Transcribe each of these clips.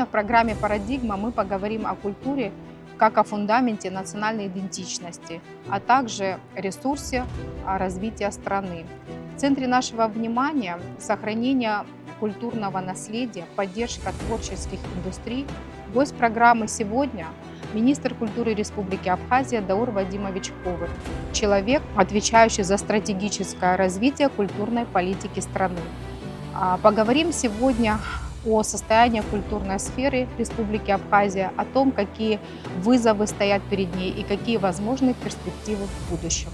в программе «Парадигма» мы поговорим о культуре как о фундаменте национальной идентичности, а также ресурсе развития страны. В центре нашего внимания сохранение культурного наследия, поддержка творческих индустрий. Гость программы сегодня – министр культуры Республики Абхазия Даур Вадимович Ковыр, человек, отвечающий за стратегическое развитие культурной политики страны. Поговорим сегодня о состоянии культурной сферы Республики Абхазия, о том, какие вызовы стоят перед ней и какие возможны перспективы в будущем.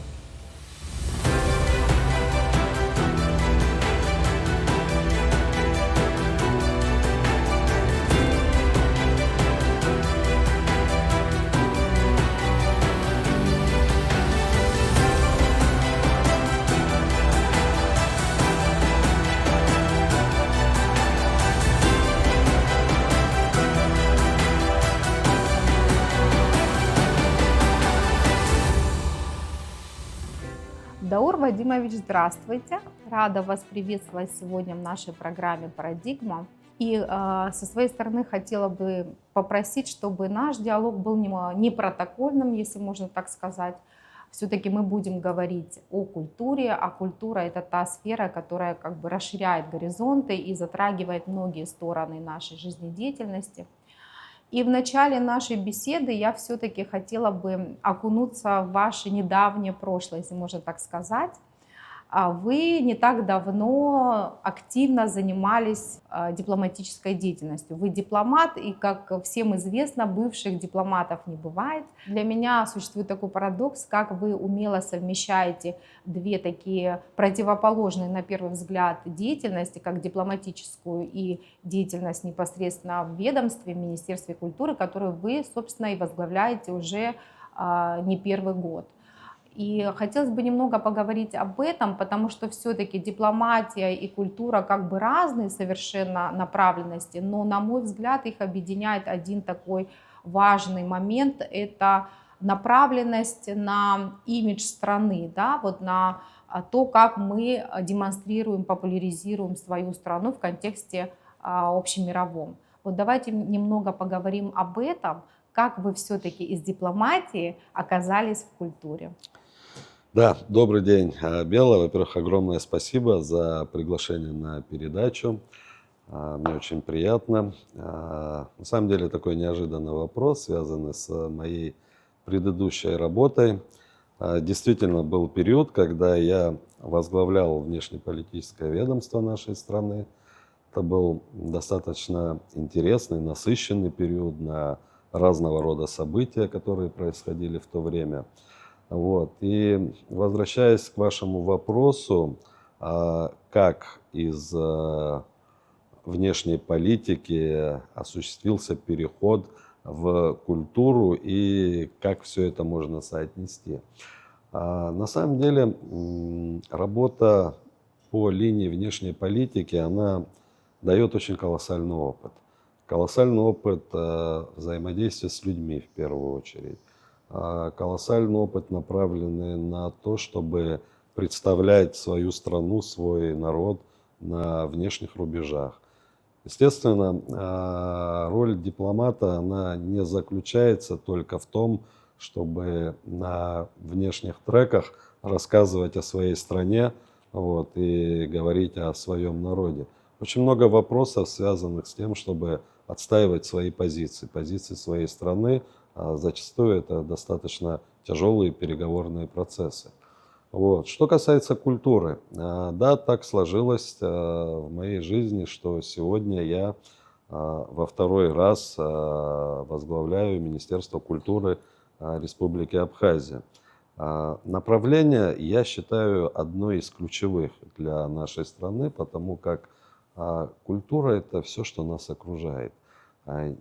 Даур Вадимович, здравствуйте! Рада вас приветствовать сегодня в нашей программе «Парадигма». И со своей стороны хотела бы попросить, чтобы наш диалог был не протокольным, если можно так сказать. Все-таки мы будем говорить о культуре, а культура – это та сфера, которая как бы расширяет горизонты и затрагивает многие стороны нашей жизнедеятельности. И в начале нашей беседы я все-таки хотела бы окунуться в ваше недавнее прошлое, если можно так сказать. Вы не так давно активно занимались дипломатической деятельностью. Вы дипломат, и, как всем известно, бывших дипломатов не бывает. Для меня существует такой парадокс, как вы умело совмещаете две такие противоположные, на первый взгляд, деятельности, как дипломатическую и деятельность непосредственно в ведомстве, в Министерстве культуры, которую вы, собственно, и возглавляете уже не первый год. И хотелось бы немного поговорить об этом, потому что все-таки дипломатия и культура как бы разные совершенно направленности, но, на мой взгляд, их объединяет один такой важный момент – это направленность на имидж страны, да, вот на то, как мы демонстрируем, популяризируем свою страну в контексте общемировом. Вот давайте немного поговорим об этом, как вы все-таки из дипломатии оказались в культуре. Да, добрый день, Белла. Во-первых, огромное спасибо за приглашение на передачу. Мне очень приятно. На самом деле такой неожиданный вопрос, связанный с моей предыдущей работой. Действительно был период, когда я возглавлял внешнеполитическое ведомство нашей страны. Это был достаточно интересный, насыщенный период на разного рода события, которые происходили в то время. Вот. И возвращаясь к вашему вопросу, как из внешней политики осуществился переход в культуру и как все это можно соотнести. На самом деле работа по линии внешней политики, она дает очень колоссальный опыт. Колоссальный опыт взаимодействия с людьми в первую очередь. Колоссальный опыт, направленный на то, чтобы представлять свою страну, свой народ на внешних рубежах. Естественно, роль дипломата, она не заключается только в том, чтобы на внешних треках рассказывать о своей стране, вот, и говорить о своем народе. Очень много вопросов, связанных с тем, чтобы отстаивать свои позиции своей страны. Зачастую это достаточно тяжелые переговорные процессы. Вот. Что касается культуры, да, так сложилось в моей жизни, что сегодня я во второй раз возглавляю Министерство культуры Республики Абхазия. Направление, я считаю, одно из ключевых для нашей страны, потому как культура – это все, что нас окружает.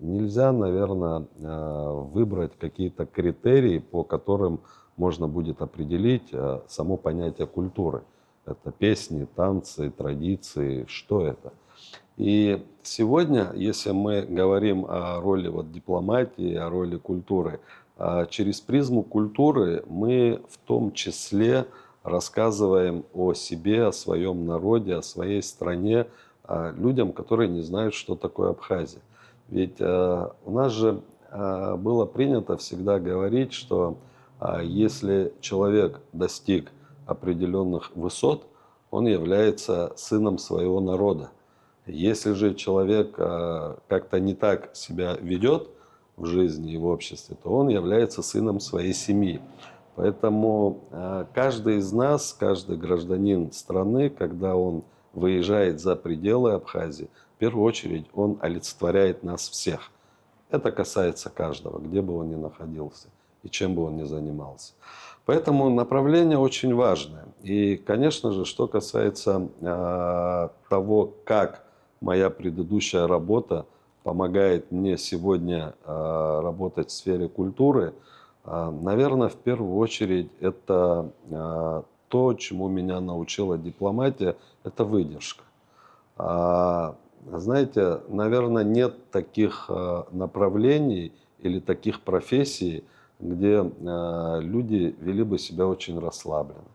Нельзя, наверное, выбрать какие-то критерии, по которым можно будет определить само понятие культуры. Это песни, танцы, традиции, что это. И сегодня, если мы говорим о роли дипломатии, о роли культуры, через призму культуры мы в том числе рассказываем о себе, о своем народе, о своей стране людям, которые не знают, что такое Абхазия. Ведь у нас же было принято всегда говорить, что если человек достиг определенных высот, он является сыном своего народа. Если же человек как-то не так себя ведет в жизни и в обществе, то он является сыном своей семьи. Поэтому каждый из нас, каждый гражданин страны, когда он выезжает за пределы Абхазии, в первую очередь он олицетворяет нас всех. Это касается каждого, где бы он ни находился и чем бы он ни занимался. Поэтому направление очень важное. И, конечно же, что касается того, как моя предыдущая работа помогает мне сегодня работать в сфере культуры, наверное, в первую очередь это то, чему меня научила дипломатия, это выдержка. Знаете, наверное, нет таких направлений или таких профессий, где люди вели бы себя очень расслабленно.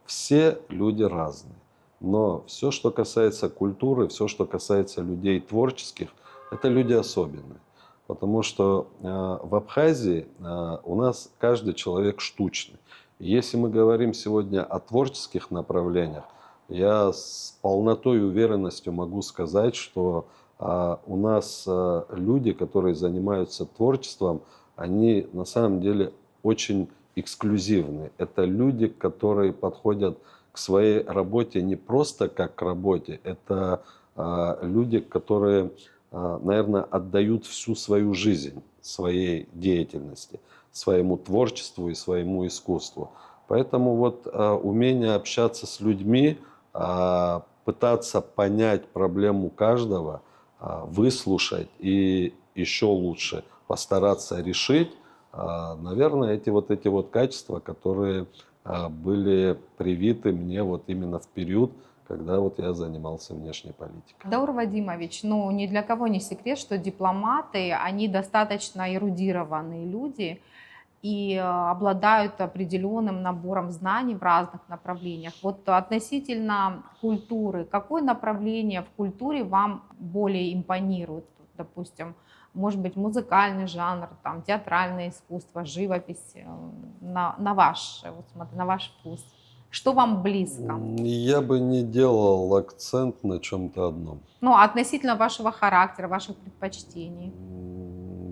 Все люди разные. Но все, что касается культуры, все, что касается людей творческих, это люди особенные. Потому что в Абхазии у нас каждый человек штучный. И если мы говорим сегодня о творческих направлениях, я с полнотой и уверенностью могу сказать, что у нас люди, которые занимаются творчеством, они на самом деле очень эксклюзивны. Это люди, которые подходят к своей работе не просто как к работе, это люди, которые, наверное, отдают всю свою жизнь своей деятельности, своему творчеству и своему искусству. Поэтому вот умение общаться с людьми, пытаться понять проблему каждого, выслушать и еще лучше постараться решить, наверное, эти вот качества, которые были привиты мне вот именно в период, когда вот я занимался внешней политикой. Даур Вадимович, ну ни для кого не секрет, что дипломаты, они достаточно эрудированные люди и обладают определенным набором знаний в разных направлениях. Вот относительно культуры, какое направление в культуре вам более импонирует? Допустим, может быть, музыкальный жанр, там, театральное искусство, живопись, на ваш вкус. Что вам близко? Я бы не делал акцент на чем-то одном. Ну, относительно вашего характера, ваших предпочтений. Ну,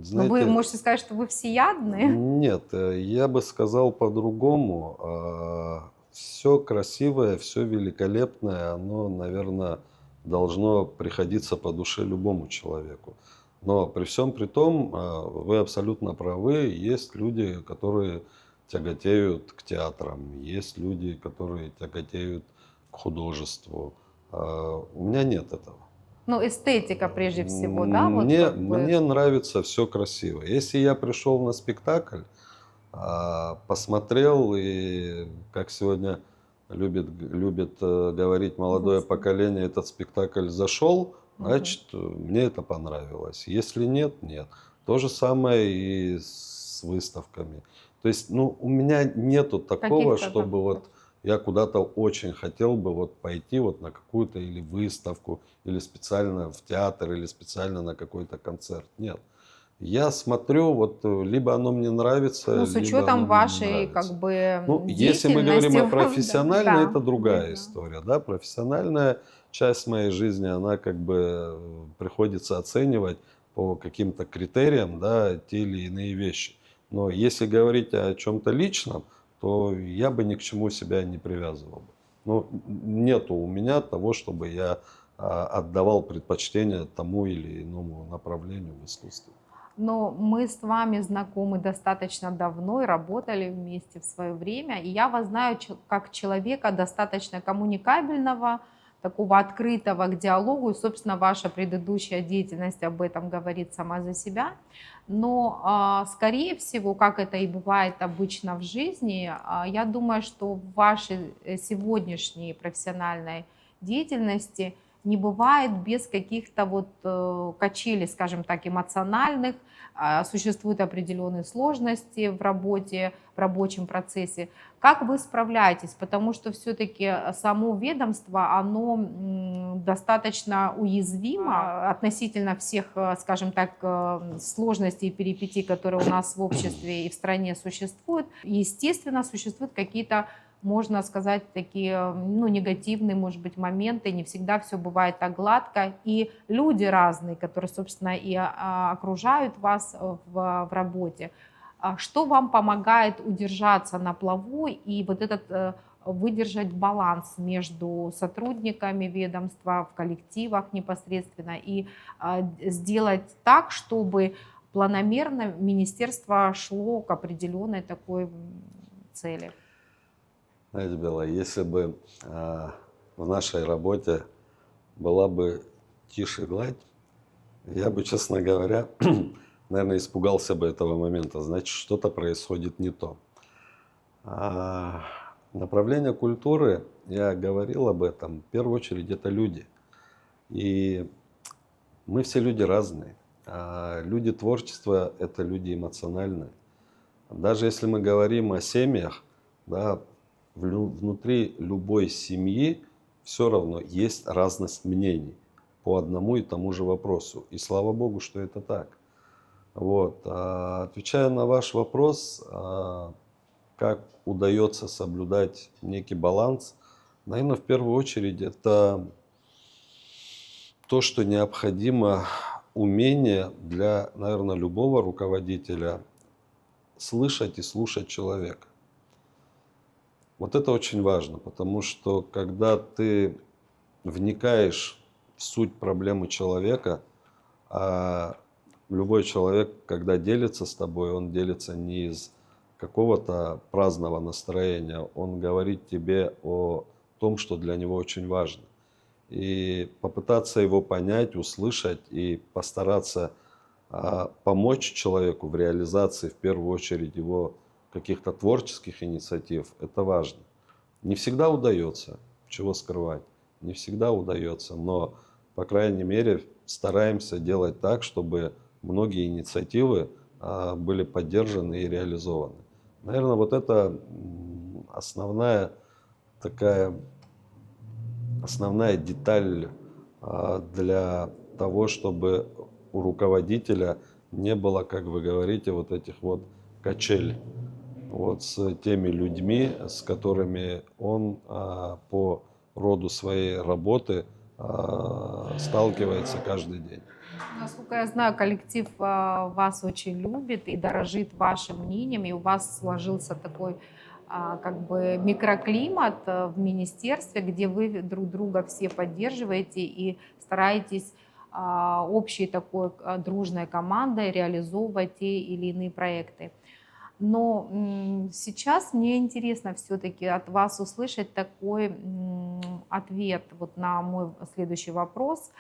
вы Знаете, можете сказать, что вы всеядны? нет, я бы сказал по-другому. Все красивое, все великолепное, оно, наверное, должно приходиться по душе любому человеку. Но при всем при том, вы абсолютно правы, есть люди, которые тяготеют к театрам, есть люди, которые тяготеют к художеству. У меня нет этого. Ну, эстетика прежде всего, да? Вот Мне, как бы. мне нравится все красиво. Если я пришел на спектакль, посмотрел, и как сегодня любит говорить молодое Вот. поколение, этот спектакль зашел, Мгм. значит, мне это понравилось. Если нет, нет. То же самое и с выставками. То есть, ну, у меня нету такого, Каких-то чтобы таких. вот я куда-то очень хотел бы вот пойти вот на какую-то или выставку, или специально в театр, или специально на какой-то концерт. Нет. Я смотрю, вот либо оно мне нравится, Ну, с либо оно учетом мне не вашей, как нравится. бы, Ну, если мы говорим деятельности, о профессиональной, это да, другая видно. история, да. Профессиональная часть моей жизни, она как бы приходится оценивать по каким-то критериям, да, те или иные вещи. Но если говорить о чем-то личном, то я бы ни к чему себя не привязывал бы. Ну, нету у меня того, чтобы я отдавал предпочтение тому или иному направлению в искусстве. Но мы с вами знакомы достаточно давно и работали вместе в свое время. И я вас знаю как человека достаточно коммуникабельного, такого открытого к диалогу. И, собственно, ваша предыдущая деятельность об этом говорит сама за себя. Но, скорее всего, как это и бывает обычно в жизни, я думаю, что в вашей сегодняшней профессиональной деятельности не бывает без каких-то вот качелей, скажем так, эмоциональных. Существуют определенные сложности в работе, в рабочем процессе. Как вы справляетесь? Потому что все-таки само ведомство, оно достаточно уязвимо относительно всех, скажем так, сложностей и перипетий, которые у нас в обществе и в стране существуют. Естественно, существуют какие-то, можно сказать, такие, ну, негативные, может быть, моменты. Не всегда все бывает так гладко. И люди разные, которые, собственно, и окружают вас в работе. Что вам помогает удержаться на плаву и вот этот выдержать баланс между сотрудниками ведомства, в коллективах непосредственно и сделать так, чтобы планомерно министерство шло к определенной такой цели? Знаете, Белла, если бы в нашей работе была бы тише гладь, я бы, честно говоря, наверное, испугался бы этого момента. Значит, что-то происходит не то. Направление культуры, я говорил об этом, в первую очередь это люди. И мы все люди разные. Люди творчества – это люди эмоциональные. Даже если мы говорим о семьях, да, внутри любой семьи все равно есть разность мнений по одному и тому же вопросу. И слава Богу, что это так. Вот. Отвечая на ваш вопрос, как удается соблюдать некий баланс, наверное, в первую очередь это то, что необходимо умение для, наверное, любого руководителя слышать и слушать человека. Вот это очень важно, потому что когда ты вникаешь в суть проблемы человека, а любой человек, когда делится с тобой, он делится не из какого-то праздного настроения, он говорит тебе о том, что для него очень важно. И попытаться его понять, услышать и постараться помочь человеку в реализации, в первую очередь, его каких-то творческих инициатив, это важно. Не всегда удается, чего скрывать, не всегда удается, но, по крайней мере, стараемся делать так, чтобы многие инициативы были поддержаны и реализованы. Наверное, вот это основная деталь для того, чтобы у руководителя не было, как вы говорите, вот этих вот качелей вот с теми людьми, с которыми он по роду своей работы сталкивается каждый день. Насколько я знаю, коллектив вас очень любит и дорожит вашим мнением, и у вас сложился такой как бы микроклимат в министерстве, где вы друг друга все поддерживаете и стараетесь общей такой дружной командой реализовывать те или иные проекты. Но сейчас мне интересно все-таки от вас услышать такой ответ вот на мой следующий вопрос.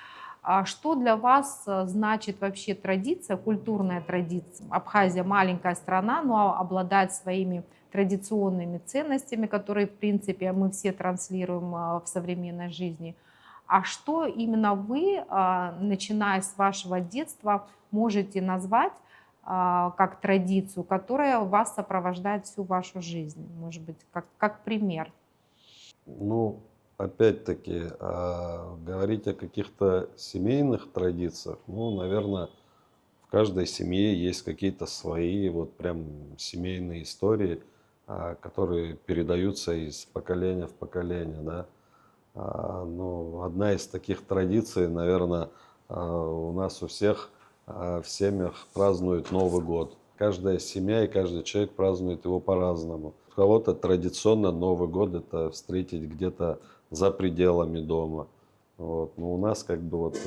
Что для вас значит вообще традиция, культурная традиция? Абхазия маленькая страна, но обладает своими традиционными ценностями, которые, в принципе, мы все транслируем в современной жизни. А что именно вы, начиная с вашего детства, можете назвать как традицию, которая вас сопровождает всю вашу жизнь? Может быть, как пример? Ну, опять-таки, говорить о каких-то семейных традициях, ну, наверное, в каждой семье есть какие-то свои вот прям семейные истории, которые передаются из поколения в поколение, да. Ну, одна из таких традиций, наверное, у нас у всех в семьях празднуют Новый год. Каждая семья и каждый человек празднует его по-разному. У кого-то традиционно Новый год это встретить где-то за пределами дома. Вот. Но у нас как бы вот,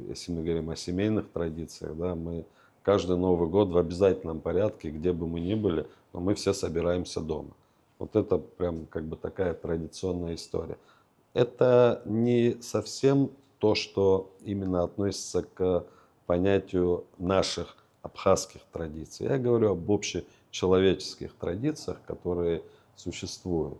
если мы говорим о семейных традициях, да, мы каждый Новый год в обязательном порядке, где бы мы ни были, но мы все собираемся дома. Вот это прям как бы такая традиционная история. Это не совсем то, что именно относится к понятию наших абхазских традиций. Я говорю об общечеловеческих традициях, которые существуют.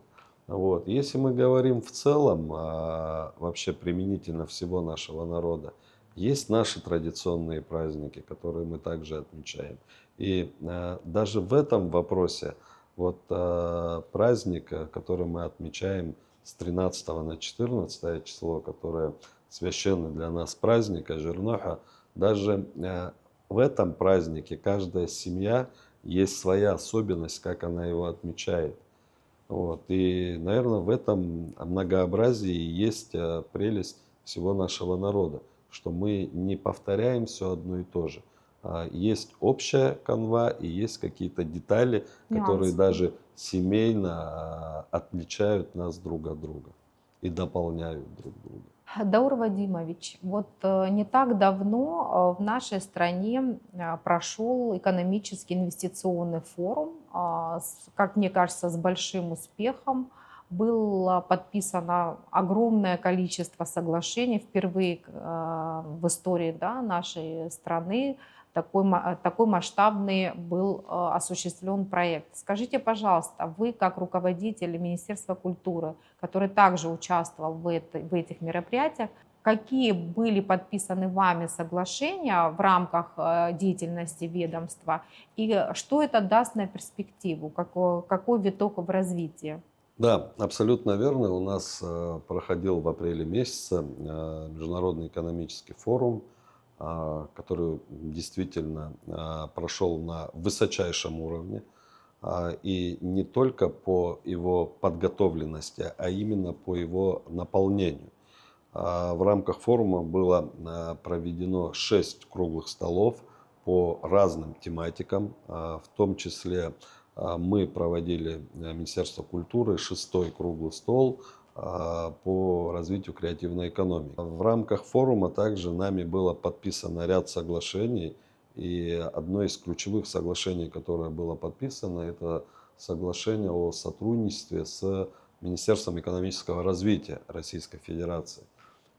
Вот. Если мы говорим в целом, вообще применительно всего нашего народа, есть наши традиционные праздники, которые мы также отмечаем. И даже в этом вопросе вот праздник, который мы отмечаем с 13 на 14 число, которое священный для нас праздник, Ажирноха, даже в этом празднике каждая семья есть своя особенность, как она его отмечает. Вот. И, наверное, в этом многообразии и есть прелесть всего нашего народа, что мы не повторяем все одно и то же. Есть общая канва и есть какие-то детали, которые Нюансы. даже семейно отличают нас друг от друга и дополняют друг друга. Даур Вадимович, вот не так давно в нашей стране прошел экономический инвестиционный форум, как мне кажется, с большим успехом. Было подписано огромное количество соглашений, впервые в истории, да, нашей страны такой масштабный был осуществлен проект. Скажите, пожалуйста, вы как руководитель Министерства культуры, который также участвовал в этих мероприятиях, какие были подписаны вами соглашения в рамках деятельности ведомства и что это даст на перспективу, какой виток в развитии? Да, абсолютно верно. У нас проходил в апреле месяце Международный экономический форум, который действительно прошел на высочайшем уровне. И не только по его подготовленности, а именно по его наполнению. В рамках форума было проведено 6 круглых столов по разным тематикам, в том числе мы проводили Министерство культуры 6-й круглый стол по развитию креативной экономики. В рамках форума также нами было подписано ряд соглашений. И одно из ключевых соглашений, которое было подписано, это соглашение о сотрудничестве с Министерством экономического развития Российской Федерации.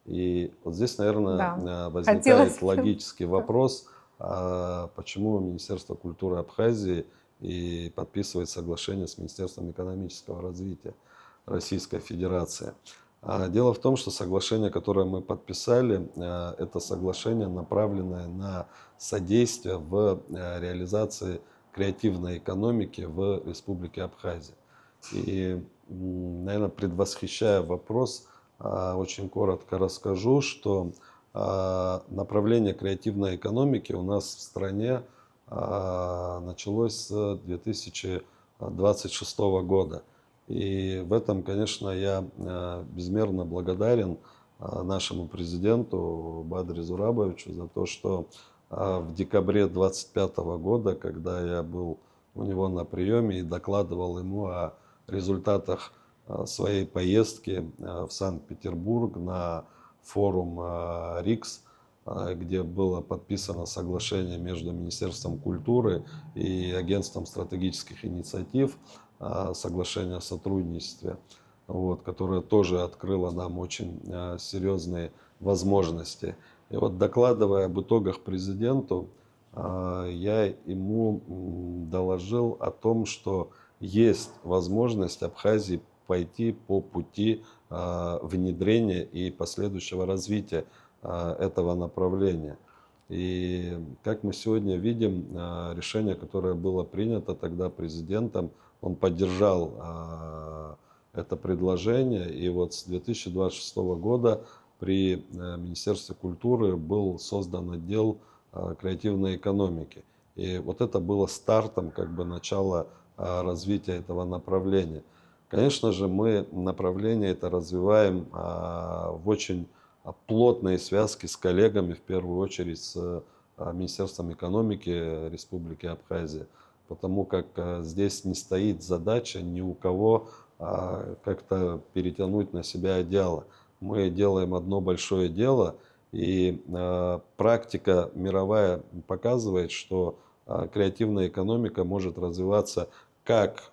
И вот здесь, наверное, Да, возникает хотелось логический вопрос, почему Министерство культуры Абхазии и подписывает соглашение с Министерством экономического развития Российской Федерации. Дело в том, что соглашение, которое мы подписали, это соглашение, направленное на содействие в реализации креативной экономики в Республике Абхазия. И, наверное, предвосхищая вопрос, очень коротко расскажу, что направление креативной экономики у нас в стране началось с 2026 года. И в этом, конечно, я безмерно благодарен нашему президенту Бадре Зурабовичу за то, что в декабре 2025 года, когда я был у него на приеме и докладывал ему о результатах своей поездки в Санкт-Петербург на форум РИКС, где было подписано соглашение между Министерством культуры и Агентством стратегических инициатив, соглашение о сотрудничестве, вот, которое тоже открыло нам очень серьезные возможности. И вот, докладывая об итогах президенту, я ему доложил о том, что есть возможность Абхазии пойти по пути внедрения и последующего развития этого направления. И как мы сегодня видим, решение, которое было принято тогда президентом, он поддержал это предложение. И вот с 2026 года при Министерстве культуры был создан отдел креативной экономики. И вот это было стартом, как бы, начала развития этого направления. Конечно же, мы направление это развиваем в очень плотной связке с коллегами, в первую очередь с Министерством экономики Республики Абхазия, потому как здесь не стоит задача ни у кого как-то перетянуть на себя одеяло. Мы делаем одно большое дело, и практика мировая показывает, что креативная экономика может развиваться как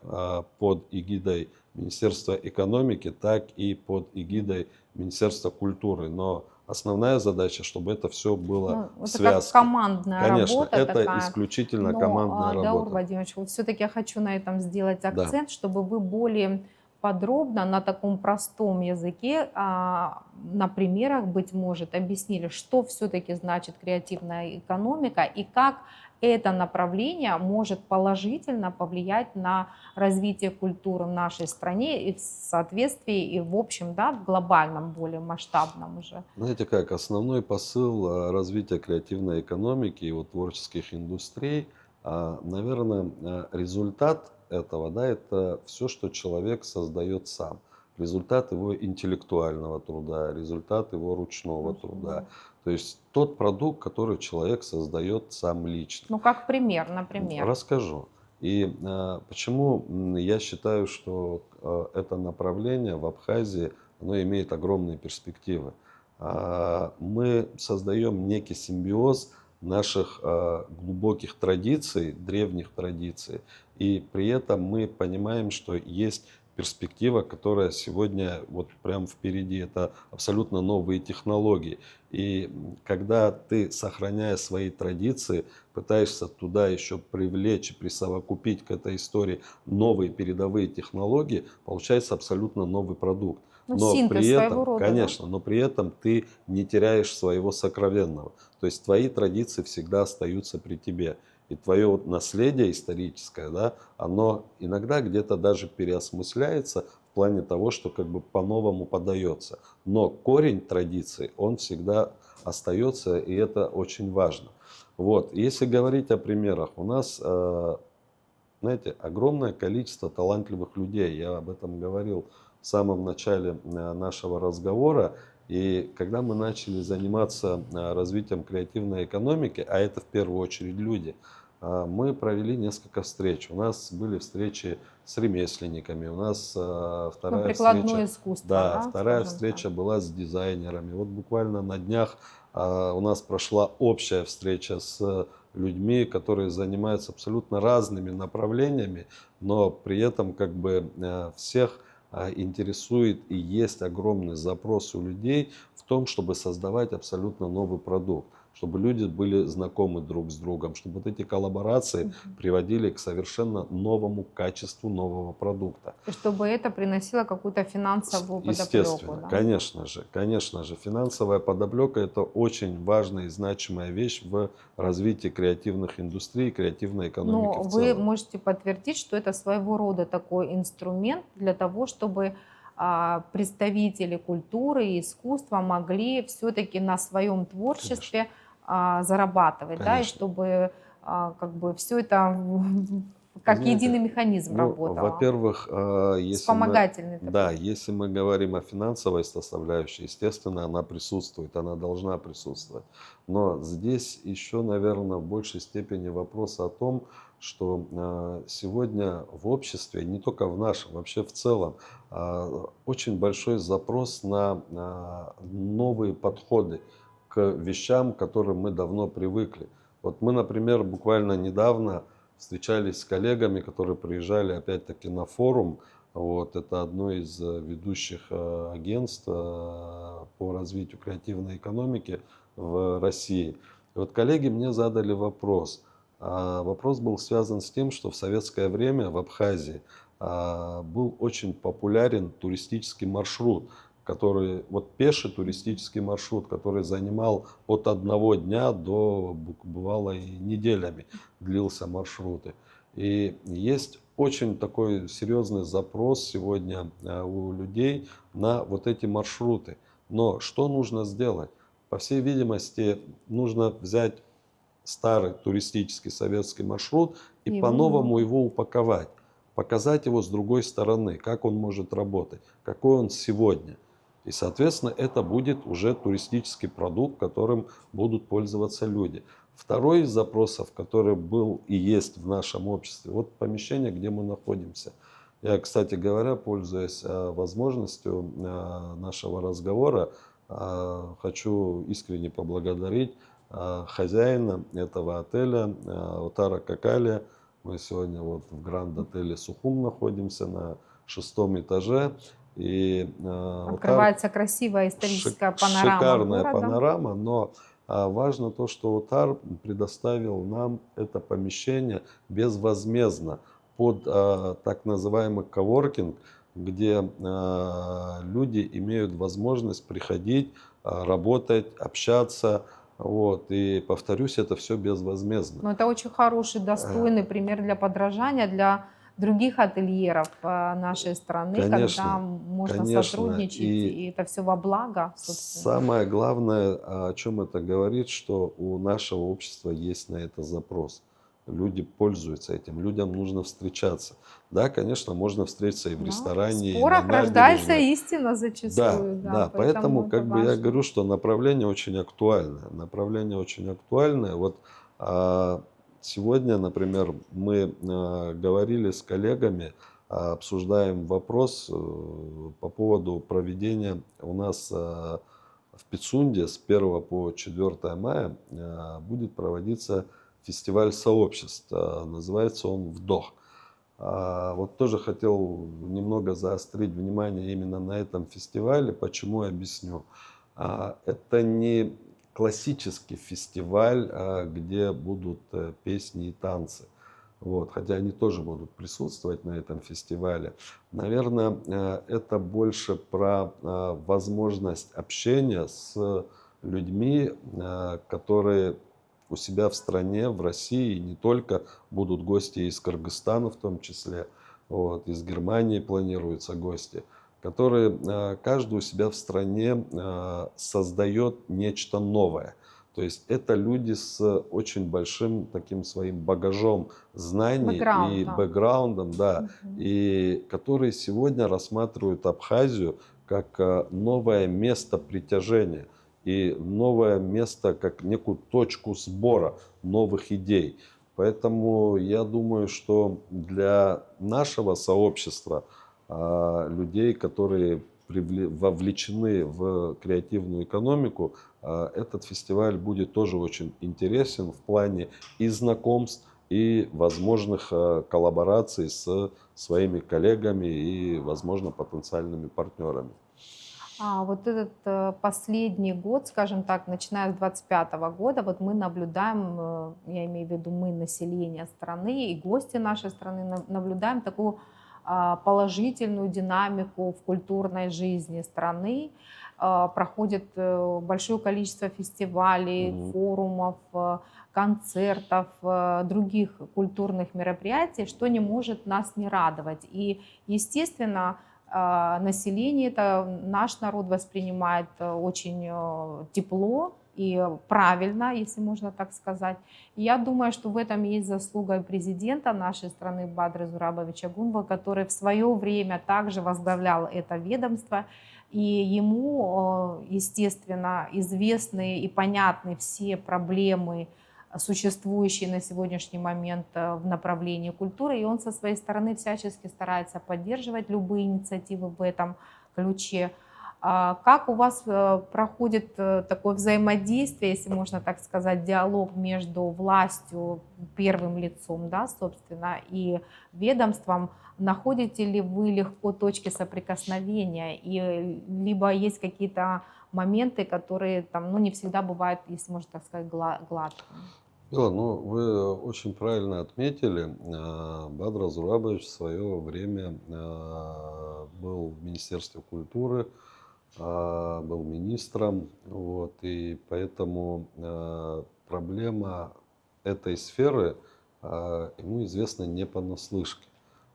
под эгидой Министерства экономики, так и под эгидой Министерства культуры. Но основная задача, чтобы это все было в это как связке. командная Конечно, работа это такая. исключительно командная Даур работа. Владимирович, вот все-таки я хочу на этом сделать Да. акцент, чтобы вы более подробно на таком простом языке, на примерах, быть может, объяснили, что все-таки значит креативная экономика и как это направление может положительно повлиять на развитие культуры в нашей стране и в соответствии, и в общем, да, в глобальном, более масштабном уже. Знаете как, основной посыл развития креативной экономики и вот творческих индустрий, наверное, результат этого, да, это все, что человек создает сам. Результат его интеллектуального труда, результат его ручного труда. То есть тот продукт, который человек создает сам лично. Ну, как пример, например. Расскажу. И почему я считаю, что это направление в Абхазии, оно имеет огромные перспективы. Мы создаем некий симбиоз наших глубоких традиций, древних традиций, и при этом мы понимаем, что есть перспектива, которая сегодня вот прямо впереди. Это абсолютно новые технологии. И когда ты, сохраняя свои традиции, пытаешься туда еще привлечь и присовокупить к этой истории новые передовые технологии, получается абсолютно новый продукт. Ну, Но синтез при своего этом, рода, да? конечно, но при этом ты не теряешь своего сокровенного. То есть твои традиции всегда остаются при тебе. И твое вот наследие историческое, да, оно иногда где-то даже переосмысляется в плане того, что как бы по-новому подается. Но корень традиции, он всегда остается, и это очень важно. Вот. Если говорить о примерах, у нас, знаете, огромное количество талантливых людей. Я об этом говорил в самом начале нашего разговора. И когда мы начали заниматься развитием креативной экономики, а это в первую очередь люди, мы провели несколько встреч. У нас были встречи с ремесленниками, у нас Ну, вторая прикладное встреча, искусство, да, да, вторая скажем так. встреча была с дизайнерами. Вот буквально на днях у нас прошла общая встреча с людьми, которые занимаются абсолютно разными направлениями, но при этом как бы всех интересует и есть огромный запрос у людей в том, чтобы создавать абсолютно новый продукт, чтобы люди были знакомы друг с другом, чтобы вот эти коллаборации приводили к совершенно новому качеству нового продукта. И чтобы это приносило какую-то финансовую подоплеку, Естественно, да. конечно же, финансовая подоплека – это очень важная и значимая вещь в развитии креативных индустрий, креативной экономики Но в вы целом. можете подтвердить, что это своего рода такой инструмент для того, чтобы представители культуры и искусства могли все-таки на своем творчестве зарабатывать, да, и Конечно. чтобы как бы все это как Знаете, единый механизм ну, работало. во-первых, если мы, Вспомогательный да, такой. если мы говорим о финансовой составляющей, естественно, она присутствует, она должна присутствовать. Но здесь еще, наверное, в большей степени вопрос о том, что сегодня в обществе, не только в нашем, вообще в целом, очень большой запрос на новые подходы к вещам, к которым мы давно привыкли. Вот мы, например, буквально недавно встречались с коллегами, которые приезжали опять-таки на форум. Вот, это одно из ведущих агентств по развитию креативной экономики в России. И вот коллеги мне задали вопрос. Вопрос был связан с тем, что в советское время в Абхазии был очень популярен туристический маршрут, который, вот пеший туристический маршрут, который занимал от одного дня до, бывало, и неделями длился маршруты. И есть очень такой серьезный запрос сегодня у людей на вот эти маршруты. Но что нужно сделать? По всей видимости, нужно взять старый туристический советский маршрут и И по-новому его упаковать, показать его с другой стороны, как он может работать, какой он сегодня. И, соответственно, это будет уже туристический продукт, которым будут пользоваться люди. Второй из запросов, который был и есть в нашем обществе, вот помещение, где мы находимся. Я, кстати говоря, пользуясь возможностью нашего разговора, хочу искренне поблагодарить хозяина этого отеля, Утара Какалия. Мы сегодня вот в гранд-отеле Сухум находимся на 6-м этаже. И Открывается красивая историческая панорама шикарная города. панорама, но важно то, что Утар предоставил нам это помещение безвозмездно под так называемый коворкинг, где люди имеют возможность приходить, работать, общаться. Вот. И повторюсь, это все безвозмездно. Но это очень хороший, Э, достойный пример для подражания для других ательеров нашей страны, когда Конечно, можно конечно. сотрудничать, И и это все во благо, собственно. самое главное, о чем это говорит, что у нашего общества есть на это запрос. Люди пользуются этим, людям нужно встречаться. Да, конечно, можно встретиться и в Да. В ресторане, и на спорах рождается набережной. истина Да, зачастую, да, да, поэтому поэтому это как бы я важно. говорю, что направление очень актуальное. Направление очень актуальное. Вот а, сегодня, например, мы говорили с коллегами, обсуждаем вопрос по поводу проведения у нас в Пицунде с 1 по 4 мая будет проводиться фестиваль сообществ. Называется он «Вдох». Вот тоже хотел немного заострить внимание именно на этом фестивале. Почему, объясню. Это не классический фестиваль, где будут песни и танцы. Вот, хотя они тоже будут присутствовать на этом фестивале. Наверное, это больше про возможность общения с людьми, которые у себя в стране, в России, и не только, будут гости из Кыргызстана в том числе, вот, из Германии планируются гости, которые каждый у себя в стране создает нечто новое. То есть это люди с очень большим таким своим багажом знаний Бэкграунд, и да. бэкграундом, да, Мгм. и которые сегодня рассматривают Абхазию как новое место притяжения и новое место, как некую точку сбора новых идей. Поэтому я думаю, что для нашего сообщества, людей, которые вовлечены в креативную экономику, этот фестиваль будет тоже очень интересен в плане и знакомств, и возможных коллабораций с своими коллегами и, возможно, потенциальными партнерами. Вот этот последний год, скажем так, начиная с 25 года, вот мы наблюдаем, я имею в виду мы, население страны и гости нашей страны, наблюдаем такую положительную динамику в культурной жизни страны. Проходит большое количество фестивалей, Мгм. форумов, концертов, других культурных мероприятий, что не может нас не радовать. И, естественно, население, это наш народ воспринимает очень тепло и правильно, если можно так сказать. И я думаю, что в этом есть заслуга и президента нашей страны Бадры Зурабовича Гунба, который в свое время также возглавлял это ведомство. И ему, естественно, известны и понятны все проблемы, существующие на сегодняшний момент в направлении культуры, и он со своей стороны всячески старается поддерживать любые инициативы в этом ключе. Как у вас проходит такое взаимодействие, если можно так сказать, диалог между властью, первым лицом, да, собственно, и ведомством? Находите ли вы легко точки соприкосновения, и либо есть какие-то моменты, которые там, ну, не всегда бывают, если можно так сказать, гладкими? Ну, вы очень правильно отметили. Бадра Зурабович в свое время был в Министерстве культуры, был министром. Вот, и поэтому проблема этой сферы ему известна не понаслышке.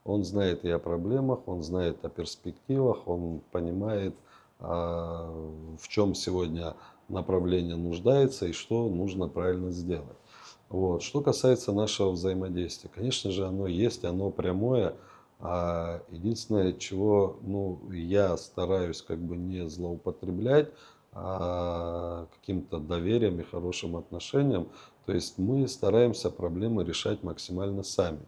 Он знает и о проблемах, он знает о перспективах, он понимает, в чем сегодня направление нуждается и что нужно правильно сделать. Вот. Что касается нашего взаимодействия, конечно же, оно есть, оно прямое. Единственное, чего я стараюсь как бы не злоупотреблять каким-то доверием и хорошим отношением. То есть мы стараемся проблемы решать максимально сами.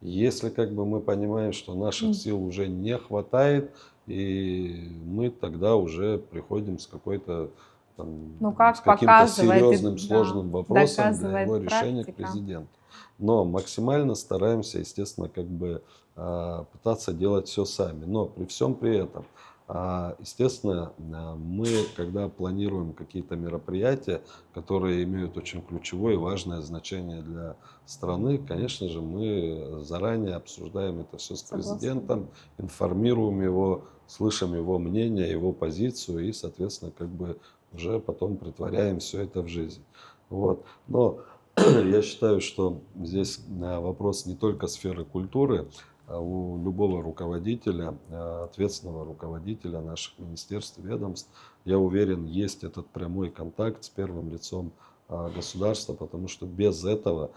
Если как бы мы понимаем, что наших сил уже не хватает, и мы тогда уже приходим с какой-то Ну, с как каким-то показывает, серьезным, да, сложным вопросом для его доказывает решения к практика. президенту. Но максимально стараемся, естественно, как бы пытаться делать все сами. Но при всем при этом Естественно, мы, когда планируем какие-то мероприятия, которые имеют очень ключевое и важное значение для страны, конечно же, мы заранее обсуждаем это все с Согласна. президентом, информируем его, слышим его мнение, его позицию и, соответственно, как бы уже потом претворяем все это в жизнь. Вот. Но я считаю, что здесь вопрос не только сферы культуры, у любого руководителя, ответственного руководителя наших министерств, ведомств, я уверен, есть этот прямой контакт с первым лицом государства, потому что без этого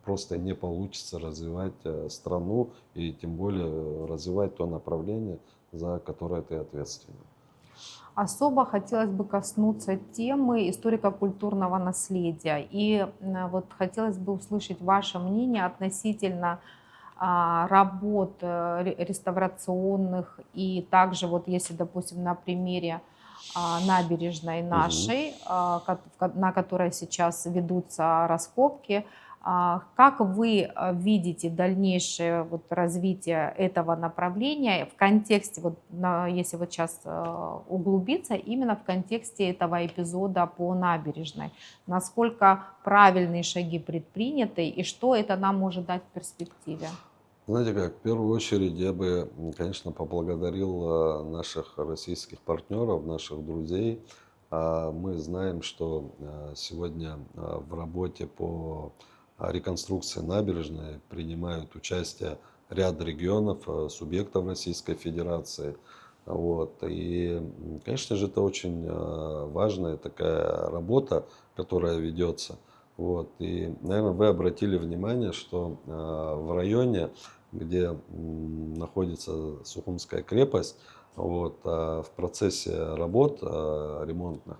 просто не получится развивать страну и тем более развивать то направление, за которое ты ответственен. Особо хотелось бы коснуться темы историко-культурного наследия. И вот хотелось бы услышать ваше мнение относительно работ реставрационных. И также вот если, допустим, на примере набережной Мгм. нашей, на которой сейчас ведутся раскопки, как вы видите дальнейшее вот развитие этого направления в контексте, вот, если вот сейчас углубиться, именно в контексте этого эпизода по набережной? Насколько правильные шаги предприняты и что это нам может дать в перспективе? Знаете как, в первую очередь я бы, конечно, поблагодарил наших российских партнеров, наших друзей. Мы знаем, что сегодня в работе по реконструкции набережной принимают участие ряд регионов, субъектов Российской Федерации. Вот. И, конечно же, это очень важная такая работа, которая ведется. Вот. И, наверное, вы обратили внимание, что в районе, где находится Сухумская крепость, вот, в процессе работ ремонтных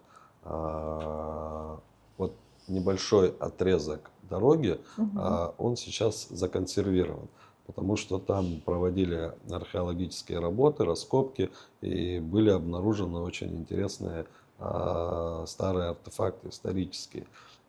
вот небольшой отрезок дороги, Мгм. он сейчас законсервирован, потому что там проводили археологические работы, раскопки, и были обнаружены очень интересные старые артефакты исторические.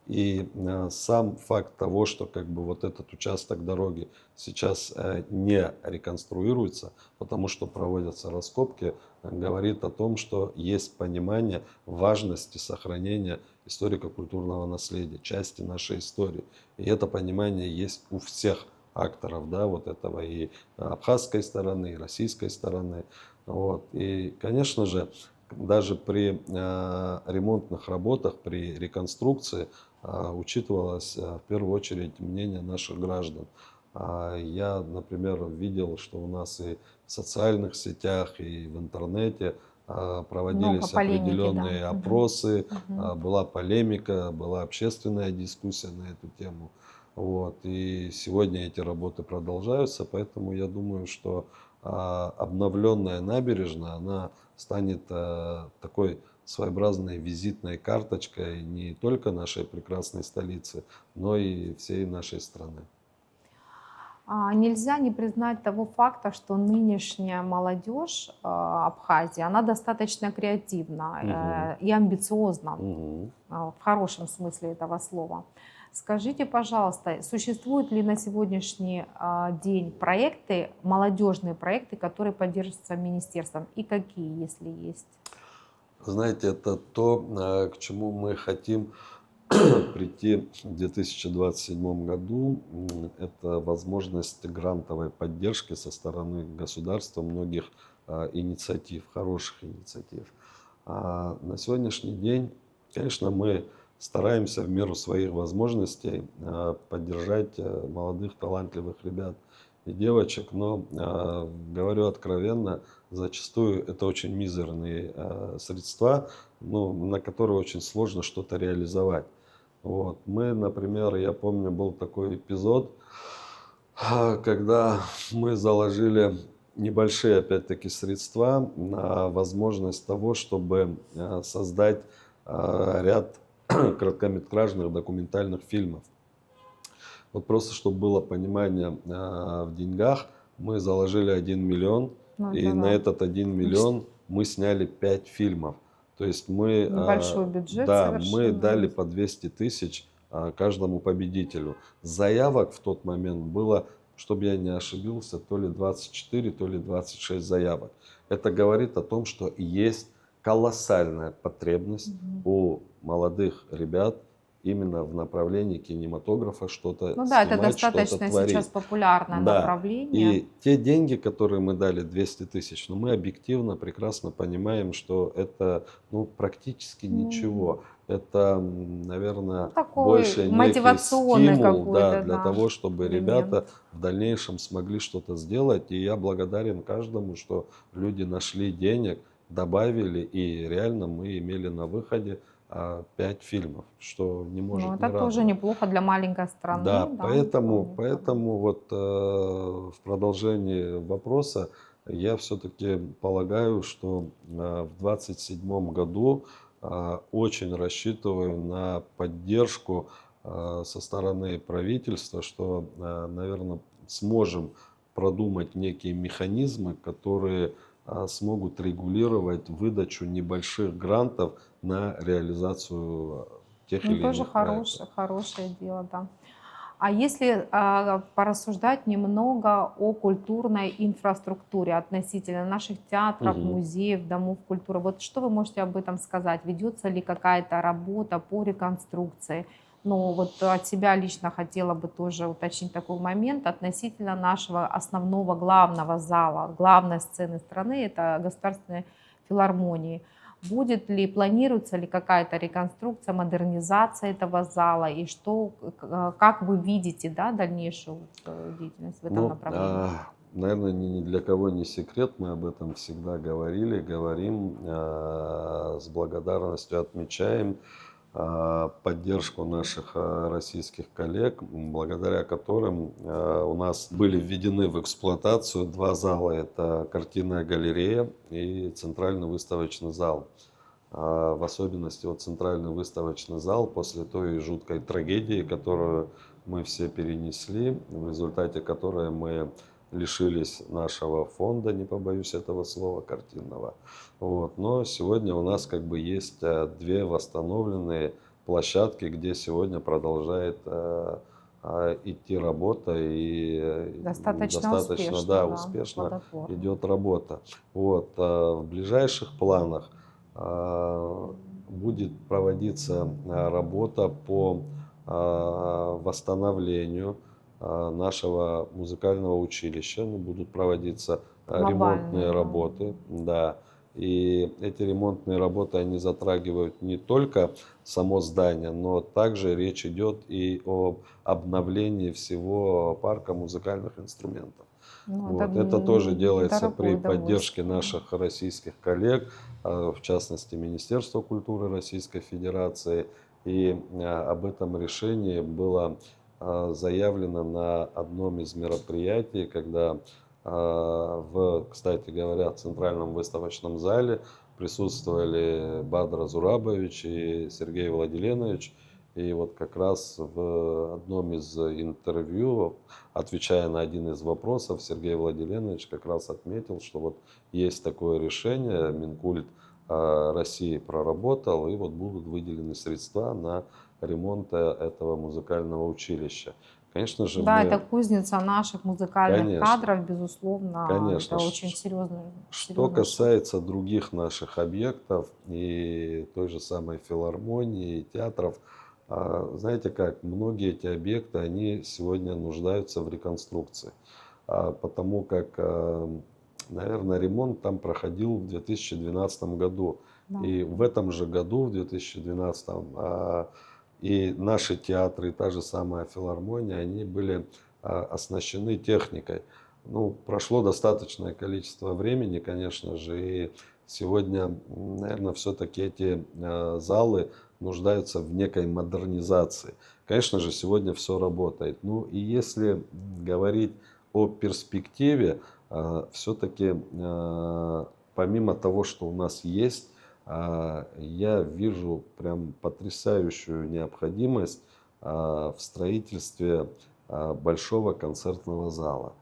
И сам факт того, что как бы вот этот участок дороги сейчас не реконструируется, потому что проводятся раскопки, говорит о том, что есть понимание важности сохранения историко-культурного наследия, части нашей истории. И это понимание есть у всех акторов, да, вот этого и абхазской стороны, и российской стороны. Вот. И, конечно же, даже при ремонтных работах, при реконструкции учитывалось в первую очередь мнение наших граждан. Я, например, видел, что у нас и в социальных сетях, и в интернете Много проводились полемики, да. определенные Мгм. опросы, Мгм. была полемика, была общественная дискуссия на эту тему. Вот. И сегодня эти работы продолжаются, поэтому я думаю, что обновленная набережная, она станет такой своеобразной визитной карточкой не только нашей прекрасной столицы, но и всей нашей страны. Нельзя не признать того факта, что нынешняя молодежь Абхазии, она достаточно Мгм. креативна и амбициозна, Мгм. в хорошем смысле этого слова. Скажите, пожалуйста, существуют ли на сегодняшний день проекты, молодежные проекты, которые поддерживаются министерством, и какие, если есть? Знаете, это то, к чему мы хотим прийти в 2027 году. Это возможность грантовой поддержки со стороны государства многих инициатив, хороших инициатив. На сегодняшний день, конечно, мы стараемся в меру своих возможностей поддержать молодых талантливых ребят и девочек, но говорю откровенно, зачастую это очень мизерные средства, на которые очень сложно что-то реализовать. Вот. Мы, например, я помню, был такой эпизод, когда мы заложили небольшие, опять-таки, средства на возможность того, чтобы создать ряд короткометражных документальных фильмов. Вот просто, чтобы было понимание в деньгах, мы заложили 1 миллион, Ну, и это на да. этот 1 миллион мы сняли 5 фильмов. То есть мы, Небольшой бюджет да, мы совершенно. дали по 200 тысяч каждому победителю. Заявок в тот момент было чтобы я не ошибился, то ли 24, то ли 26 заявок. Это говорит о том, что есть колоссальная потребность Мгм. у молодых ребят именно в направлении кинематографа что-то Ну да, это снимать, что-то достаточно сейчас творить. популярное Да, направление. и те деньги, которые мы дали, 200 тысяч, но мы объективно прекрасно понимаем, что это ну, практически Ну, ничего. Это, наверное, такой больше некий мотивационный стимул, да, какой-то, для да, того, чтобы элемент. ребята в дальнейшем смогли что-то сделать. И я благодарен каждому, что люди нашли денег, добавили, и реально мы имели на выходе 5 фильмов, что не Ну, может не это тоже радовать. неплохо для маленькой страны, Да, да, поэтому, вполне вполне. поэтому вот в продолжении вопроса я все-таки полагаю, что в 2027 году очень рассчитываю на поддержку со стороны правительства, что, наверное, сможем продумать некие механизмы, которые смогут регулировать выдачу небольших грантов на реализацию тех Ну, или тоже иных проектов. хорошее дело, да. А если порассуждать немного о культурной инфраструктуре относительно наших театров, Мгм. музеев, домов культуры, вот что вы можете об этом сказать? Ведется ли какая-то работа по реконструкции? Ну, вот от себя лично хотела бы тоже уточнить такой момент относительно нашего основного главного зала, главной сцены страны, это Государственной филармонии. Будет ли, планируется ли какая-то реконструкция, модернизация этого зала и что, как вы видите, да, дальнейшую деятельность в этом Ну, направлении? наверное, ни для кого не секрет, мы об этом всегда говорили, говорим, с благодарностью отмечаем поддержку наших российских коллег, благодаря которым у нас были введены в эксплуатацию два зала. Это картинная галерея и центральный выставочный зал. В особенности вот центральный выставочный зал после той жуткой трагедии, которую мы все перенесли, в результате которой мы лишились нашего фонда, не побоюсь этого слова, картинного. Вот. Но сегодня у нас как бы есть две восстановленные площадки, где сегодня продолжает идти работа и Достаточно достаточно, успешно, да, да, успешно плодотворно. идет работа. Вот. В ближайших планах а, будет проводиться работа по восстановлению нашего музыкального училища. Ну, будут проводиться ремонтные Глобальные, да. работы. Да. И эти ремонтные работы, они затрагивают не только само здание, но также речь идет и об обновлении всего парка музыкальных инструментов. Ну, это Вот. Это тоже делается при дорогое поддержке удовольствие. наших российских коллег, в частности Министерства культуры Российской Федерации. И об этом решении было заявлено на одном из мероприятий, когда кстати говоря, в Центральном выставочном зале присутствовали Бадра Зурабович и Сергей Владиленович. И вот как раз в одном из интервью, отвечая на один из вопросов, Сергей Владиленович как раз отметил, что вот есть такое решение, Минкульт России проработал, и вот будут выделены средства на ремонт этого музыкального училища. Конечно же, Да, это мы, кузница наших музыкальных конечно, кадров, безусловно, конечно, это очень серьезный, что серьезный шаг. касается других наших объектов и той же самой филармонии, и театров, знаете как, многие эти объекты, они сегодня нуждаются в реконструкции, потому как, наверное, ремонт там проходил в 2012 году. Да. И в этом же году, в 2012, и наши театры, и та же самая филармония, они были оснащены техникой. Ну, прошло достаточное количество времени, конечно же, и сегодня, наверное, все-таки эти залы нуждаются в некой модернизации. Конечно же, сегодня все работает. Ну и если говорить о перспективе, все-таки помимо того, что у нас есть, я вижу прям потрясающую необходимость в строительстве большого концертного зала,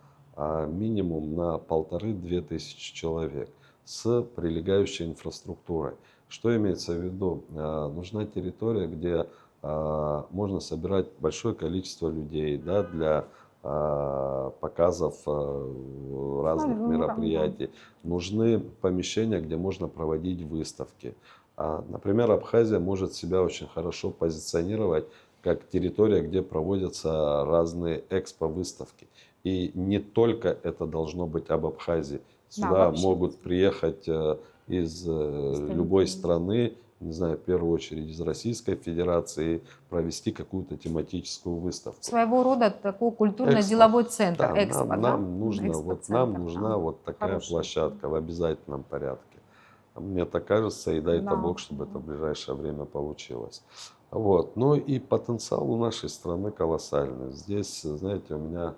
минимум на 1500-2000 человек с прилегающей инфраструктурой. Что имеется в виду? Нужна территория, где можно собирать большое количество людей, да, для показов разных Ну, мероприятий. Нужны помещения, где можно проводить выставки. Например, Абхазия может себя очень хорошо позиционировать как территория, где проводятся разные экспо-выставки. И не только это должно быть об Абхазии. да, Сюда вообще могут приехать из любой представители. страны, не знаю, в первую очередь из Российской Федерации, провести какую-то тематическую выставку. Своего рода такой Экспо. культурно-деловой центр, Да, экспо, да? нам нужно, вот нам Экспо-центр. нужна вот такая Хороший. площадка в обязательном порядке. Мне так кажется, и дай-то Да. Бог, чтобы это в ближайшее время получилось. Вот. Ну и потенциал у нашей страны колоссальный. Здесь, знаете, у меня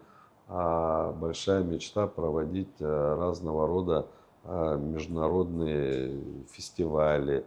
большая мечта проводить разного рода международные фестивали.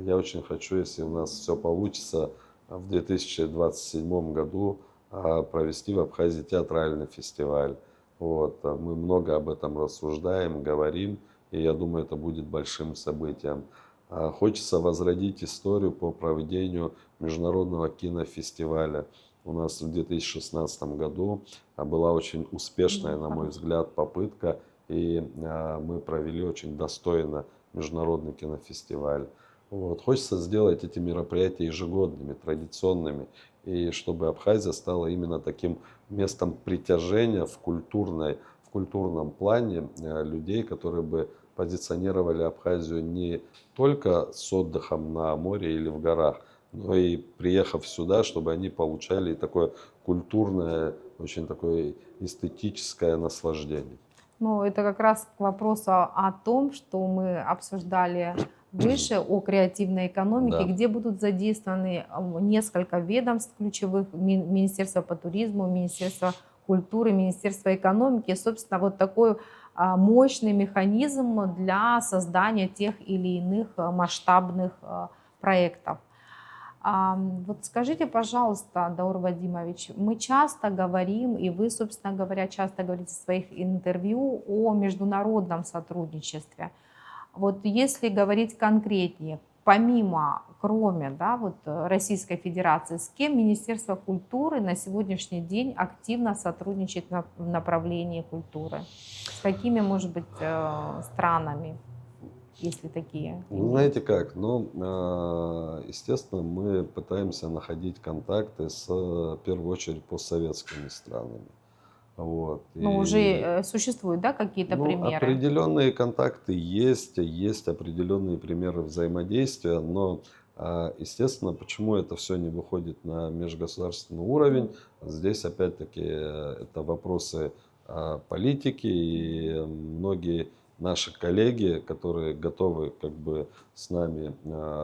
Я очень хочу, если у нас все получится, в 2027 году провести в Абхазии театральный фестиваль. Вот. Мы много об этом рассуждаем, говорим, и я думаю, это будет большим событием. Хочется возродить историю по проведению международного кинофестиваля. У нас в 2016 году была очень успешная, на мой взгляд, попытка, и мы провели очень достойно международный кинофестиваль. Вот. Хочется сделать эти мероприятия ежегодными, традиционными, и чтобы Абхазия стала именно таким местом притяжения в культурном плане людей, которые бы позиционировали Абхазию не только с отдыхом на море или в горах, но и приехав сюда, чтобы они получали такое культурное, очень такое эстетическое наслаждение. Ну, это как раз к вопросу о том, что мы обсуждали выше, о креативной экономике, Да. где будут задействованы несколько ведомств ключевых: Министерство по туризму, Министерство культуры, Министерство экономики. Собственно, вот такой мощный механизм для создания тех или иных масштабных проектов. Вот скажите, пожалуйста, Даур Вадимович, мы часто говорим, и вы, собственно говоря, часто говорите в своих интервью о международном сотрудничестве. Вот если говорить конкретнее, помимо, кроме, да, вот Российской Федерации, с кем Министерство культуры на сегодняшний день активно сотрудничает в направлении культуры? С какими, может быть, странами, если такие Вы знаете как, ну, естественно, мы пытаемся находить контакты в первую очередь, постсоветскими странами. Вот. Ну, уже И, существуют, да, какие-то ну, примеры? определенные контакты есть определенные примеры взаимодействия, но, естественно, почему это все не выходит на межгосударственный уровень? Здесь, опять-таки, это вопросы политики, и многие наши коллеги, которые готовы как бы с нами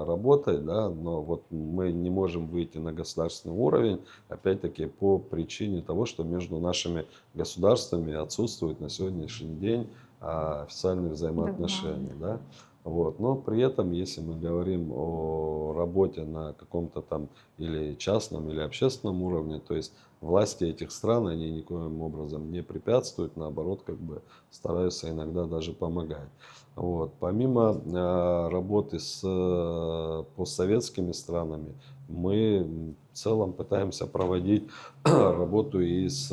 работать, да, но вот мы не можем выйти на государственный уровень, опять-таки по причине того, что между нашими государствами отсутствуют на сегодняшний день официальные Договоренность. взаимоотношения. Да? Вот. Но при этом, если мы говорим о работе на каком-то там или частном, или общественном уровне, то есть власти этих стран, они никоим образом не препятствуют, наоборот, как бы стараются иногда даже помогать. Вот. Помимо работы с постсоветскими странами, мы в целом пытаемся проводить работу и с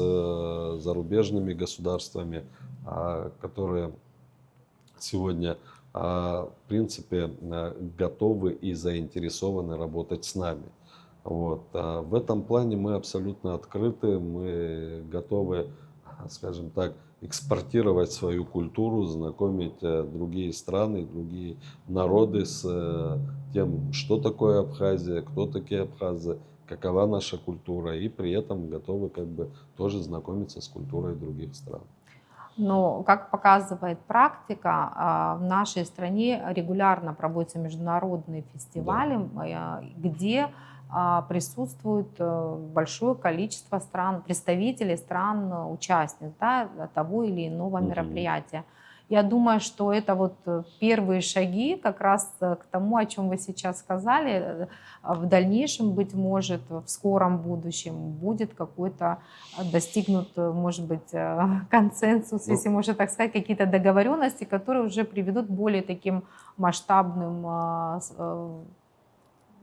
зарубежными государствами, которые сегодня, в принципе, готовы и заинтересованы работать с нами. Вот. В этом плане мы абсолютно открыты, мы готовы, скажем так, экспортировать свою культуру, знакомить другие страны, другие народы с тем, что такое Абхазия, кто такие абхазы, какова наша культура, и при этом готовы как бы тоже знакомиться с культурой других стран. Но, как показывает практика, в нашей стране регулярно проводятся международные Да. фестивали, где присутствует большое количество стран, представителей стран-участниц, да, того или иного Мгм. мероприятия. Я думаю, что это вот первые шаги как раз к тому, о чем вы сейчас сказали. В дальнейшем, быть может, в скором будущем будет какой-то достигнут, может быть, консенсус, Ну, если можно так сказать, какие-то договоренности, которые уже приведут к более таким масштабным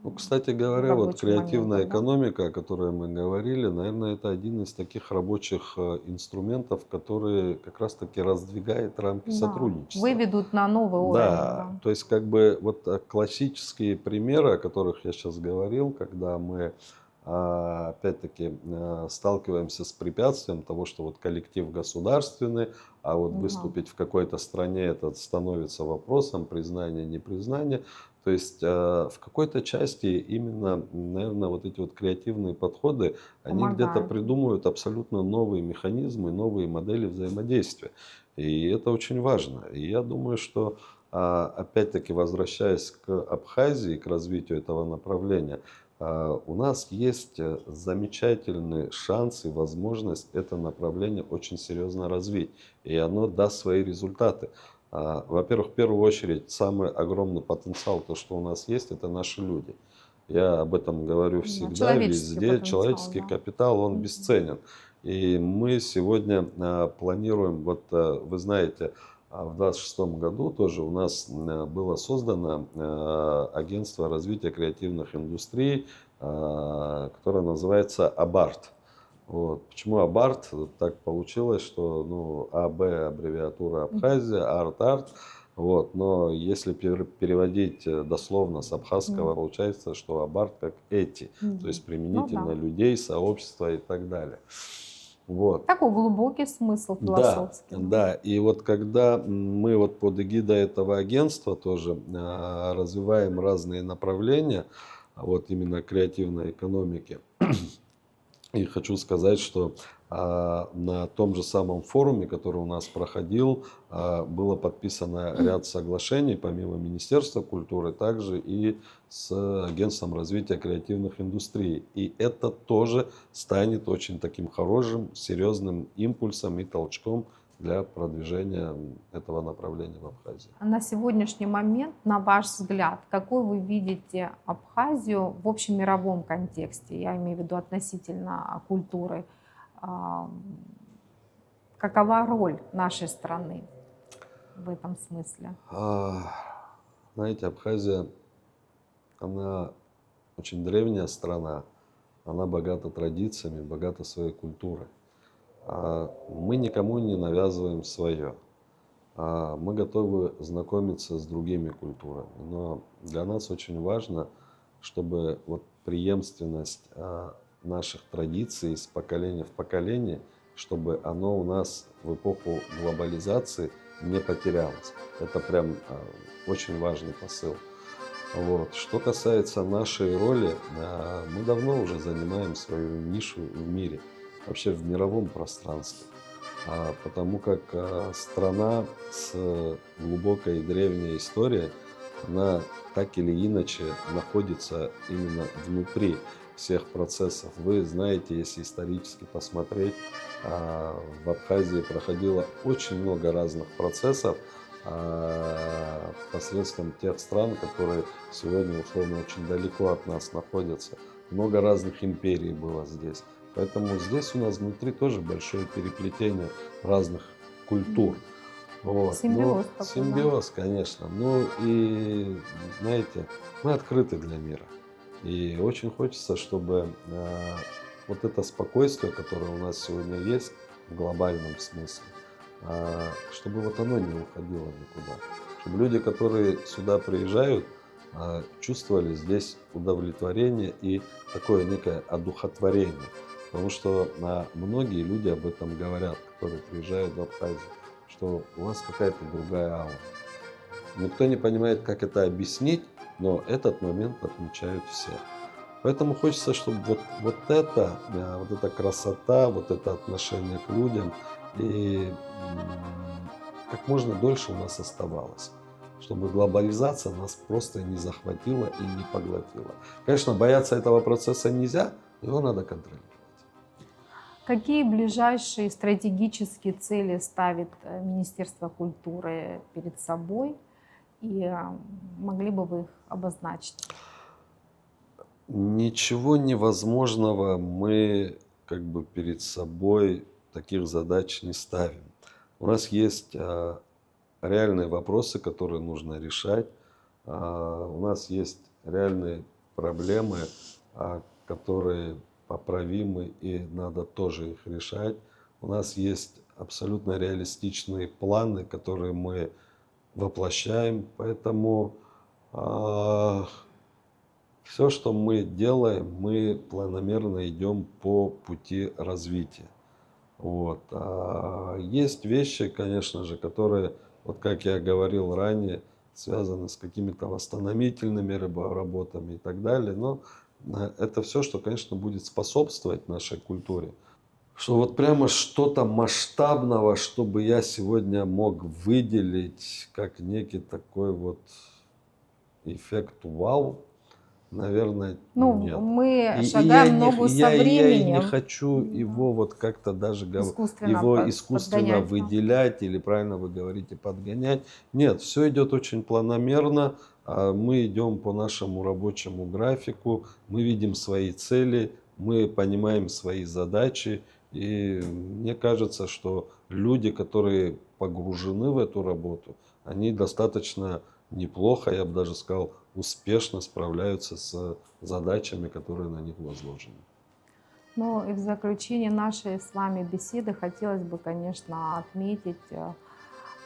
Ну, кстати в говоря, вот рабочий момент, креативная да? экономика, о которой мы говорили, наверное, это один из таких рабочих инструментов, который как раз-таки раздвигает рамки Да, сотрудничества. выведут на новый уровень, Да, да. то есть как бы вот классические примеры, о которых я сейчас говорил, когда мы опять-таки сталкиваемся с препятствием того, что вот коллектив государственный, а вот Да, выступить в какой-то стране это становится вопросом признания, непризнания. То есть в какой-то части именно, наверное, вот эти вот креативные подходы, они где-то помогают. придумывают абсолютно новые механизмы, новые модели взаимодействия. И это очень важно. И я думаю, что опять-таки возвращаясь к Абхазии, к развитию этого направления, у нас есть замечательный шанс и возможность это направление очень серьезно развить. И оно даст свои результаты. Во-первых, в первую очередь, самый огромный потенциал, то, что у нас есть, это наши люди. Я об этом говорю Да, всегда, человеческий везде. потенциал, Человеческий да. капитал, он Мгм. бесценен. И мы сегодня планируем, вот вы знаете, в 2026 году тоже у нас было создано агентство развития креативных индустрий, которое называется АБАРТ. Вот. Почему Абарт? Так получилось, что ну, АБ аббревиатура Мгм. Абхазия, Арт. Вот. Но если переводить дословно с абхазского, Мгм. получается, что Абарт как эти, то Мгм. есть Ну применительно да. людей, сообщества и так далее. Вот. Такой глубокий смысл Да, философский, да. да. И вот когда мы вот под эгидой этого агентства тоже развиваем разные направления, вот именно креативной экономики, и хочу сказать, что на том же самом форуме, который у нас проходил, было подписано ряд соглашений, помимо Министерства культуры, также и с Агентством развития креативных индустрий. И это тоже станет очень таким хорошим, серьезным импульсом и толчком для продвижения этого направления в Абхазии. А на сегодняшний момент, на ваш взгляд, какой вы видите Абхазию в общемировом контексте? Я имею в виду относительно культуры. А, Какова роль нашей страны в этом смысле? А, Знаете, Абхазия, она очень древняя страна, она богата традициями, богата своей культурой. Мы никому не навязываем свое. Мы готовы знакомиться с другими культурами. Но для нас очень важно, чтобы вот преемственность наших традиций с поколения в поколение, чтобы оно у нас в эпоху глобализации не потерялось. Это прям очень важный посыл. Вот. Что касается нашей роли, мы давно уже занимаем свою нишу в мире, вообще в мировом пространстве. Потому как страна с глубокой древней историей, она так или иначе находится именно внутри всех процессов. Вы знаете, если исторически посмотреть, в Абхазии проходило очень много разных процессов посредством тех стран, которые сегодня условно очень далеко от нас находятся. Много разных империй было здесь. Поэтому здесь у нас внутри тоже большое переплетение разных культур. Мгм. Вот. Но Симбиоз такой, да. симбиоз, конечно. Ну и, знаете, мы открыты для мира. И очень хочется, чтобы вот это спокойствие, которое у нас сегодня есть в глобальном смысле, чтобы вот оно не уходило никуда. Чтобы люди, которые сюда приезжают, чувствовали здесь удовлетворение и такое некое одухотворение. Потому что многие люди об этом говорят, которые приезжают в Абхазию, что у вас какая-то другая аура. Никто не понимает, как это объяснить, но этот момент отмечают все. Поэтому хочется, чтобы вот эта красота, вот это отношение к людям и как можно дольше у нас оставалось. Чтобы глобализация нас просто не захватила и не поглотила. Конечно, бояться этого процесса нельзя, его надо контролировать. Какие ближайшие стратегические цели ставит Министерство культуры перед собой? И могли бы вы их обозначить? Ничего невозможного мы как бы перед собой таких задач не ставим. У нас есть реальные вопросы, которые нужно решать. У нас есть реальные проблемы, которые поправимы, и надо тоже их решать. У нас есть абсолютно реалистичные планы, которые мы воплощаем, поэтому все, что мы делаем, мы планомерно идем по пути развития. Вот. Есть вещи, конечно же, которые, вот как я говорил ранее, связаны с какими-то восстановительными работами и так далее. Но это все, что, конечно, будет способствовать нашей культуре. Что вот прямо что-то масштабного, чтобы я сегодня мог выделить как некий такой вот эффект вау, наверное, Ну, нет. мы И шагаем в ногу со я и не временем. хочу его вот как-то даже Искусственно его искусственно подгонять. выделять или, правильно вы говорите, подгонять. Нет, все идет очень планомерно. Мы идем по нашему рабочему графику, мы видим свои цели, мы понимаем свои задачи. И мне кажется, что люди, которые погружены в эту работу, они достаточно неплохо, я бы даже сказал, успешно справляются с задачами, которые на них возложены. Ну и в заключение нашей с вами беседы хотелось бы, конечно, отметить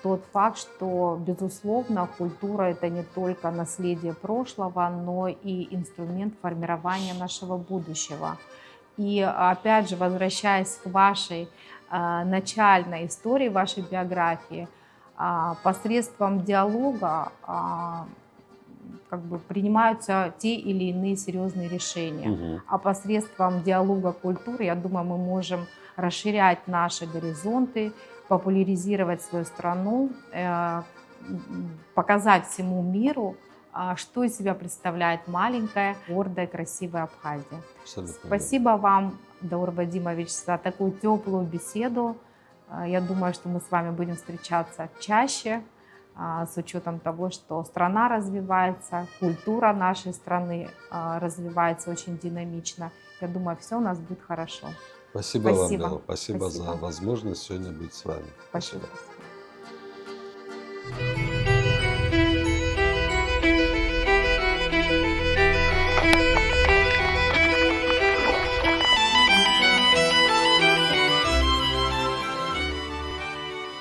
тот факт, что, безусловно, культура — это не только наследие прошлого, но и инструмент формирования нашего будущего. И опять же, возвращаясь к вашей начальной истории, вашей биографии, посредством диалога как бы принимаются те или иные серьезные решения. Мгм. А посредством диалога культуры, я думаю, мы можем расширять наши горизонты, популяризировать свою страну, показать всему миру, что из себя представляет маленькая, гордая, красивая Абхазия. Абсолютно верно. Спасибо вам, Даур Вадимович, за такую теплую беседу. Я думаю, что мы с вами будем встречаться чаще, с учетом того, что страна развивается, культура нашей страны развивается очень динамично. Я думаю, все у нас будет хорошо. Спасибо вам, Спасибо. Бела. Спасибо за Спасибо. возможность сегодня быть с вами. Спасибо.